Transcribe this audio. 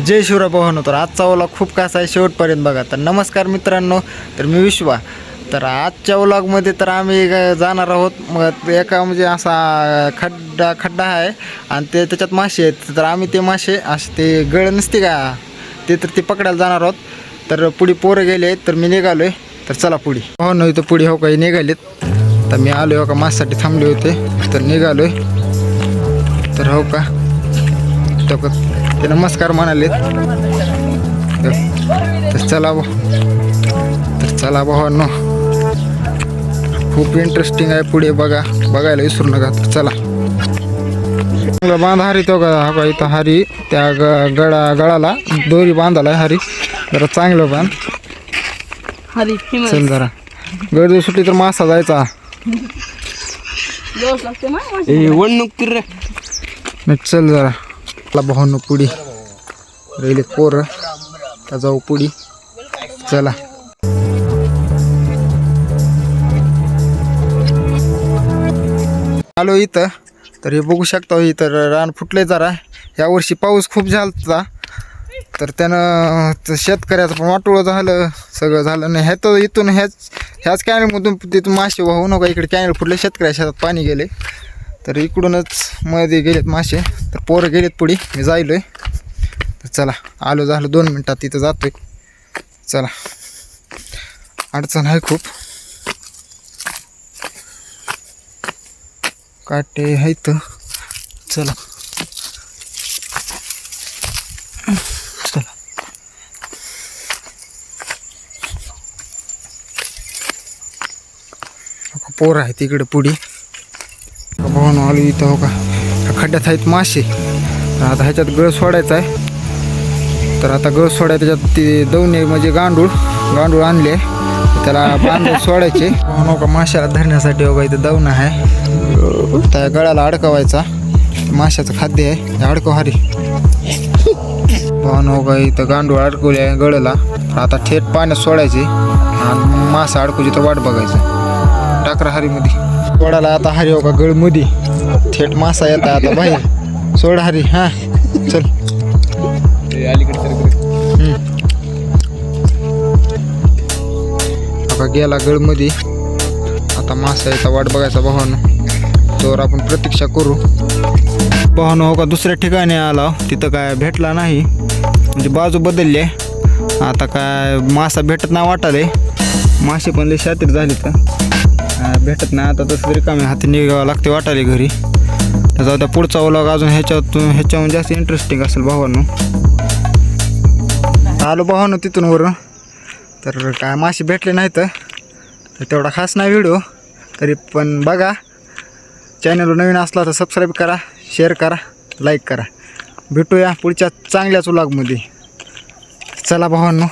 जय शिवराय भावांनो. तर आजचा व्लॉग खूप कसा आहे शेवटपर्यंत बघा. तर नमस्कार मित्रांनो, तर मी विश्वा. तर आजच्या व्लॉगमध्ये तर आम्ही जाणार आहोत. मग एका म्हणजे असा खड्डा आहे आणि त्याच्यात मासे आहेत. तर आम्ही ते मासे असे ते गळ नसते का ते पकडायला जाणार आहोत. तर पुढे पोरं गेले आहेत तर मी निघालो आहे. तर चला पुढे भावांनो. इथं पुढे हो काही निघालेत. तर मी आलो हो का मासासाठी थांबले होते तर निघालो आहे. तर हो का ते नमस्कार म्हणालेत. तर चला भावांनो, खूप इंटरेस्टिंग आहे. पुढे बघायला विसरू नका. तर चला चांगलं बांध हारी तो का इथं हारी त्या गळाला दोरी बांधाला हरी. जरा चांगलं बांध चल. जरा गर्दी सुटली तर मासा जायचा. चल जरा भावांनो पुढी राहिले पोरं तर जाऊ पुढी. चला आलो इथं. तर हे बघू शकता इथं रान फुटले जरा. यावर्षी पाऊस खूप झाला तर त्यानं शेतकऱ्याचं पण वाटोळं झालं. सगळं झालं नाही. ह्यात इथून ह्याच कॅनलमधून तिथून मासे वाहू नका. इकडे कॅनल फुटले, शेतकऱ्या शेतात पाणी गेले. तर इकडूनच मध्ये गेलेत मासे. तर पोरं गेलेत पुढे, मी जायलोय. तर चला आलो झालं 2 मिनटात तिथं जातोय. चला अडचण आहे खूप. काटे आहेत. चला चला पोरं आहेत तिकडे पुढे. भावानं आलो इथं हो का. खड्ड्यात आहेत मासे. तर आता ह्याच्यात गळ सोडायचा आहे. तर आता गळ सोडायचं त्याच्यात ते दवणे म्हणजे गांडूळ आणले. त्याला बांधून सोडायचे हो का. माशाला धरण्यासाठी हो का इथं दवण आहे. त्या गळाला अडकवायचा. माशाचं खाद्य आहे. अडकव हरी भावानं हो का. इथं गांडूळ अडकवले आहे गळाला. आता थेट पाण्यात सोडायचे आणि मासा अडकूची तर वाट बघायचं. टाकरा हरीमध्ये सोडायला आता हरी हो का. गळमध्ये थेट मासा येत आहे आता बाहेर. सोड हरी. हां चल का गेला गळमध्ये. आता मासा याचा वाट बघायचा भावानं. तर आपण प्रतीक्षा करू भावानं हो का. दुसऱ्या ठिकाणी आला तिथं काय भेटला नाही. म्हणजे बाजू बदलली आहे. आता काय मासा भेटत नाही वाटाले. मासे पण लय शातीर झाले तर भेटत नाही. आता तसं रिकामी हाती निघावं लागते वाटाले घरी. तर जाऊ त्या पुढचा व्लॉग अजून ह्याच्याहून जास्त इंटरेस्टिंग असेल भावांनो. आलो भावांनो तिथून वरून. तर काय मासे भेटले नाहीत तर तेवढा खास नाही व्हिडिओ. तरी पण बघा. चॅनलवर नवीन असला तर सबस्क्राईब करा, शेअर करा, लाईक करा. भेटूया पुढच्या चांगल्याच व्लॉगमध्ये. चला भावांनो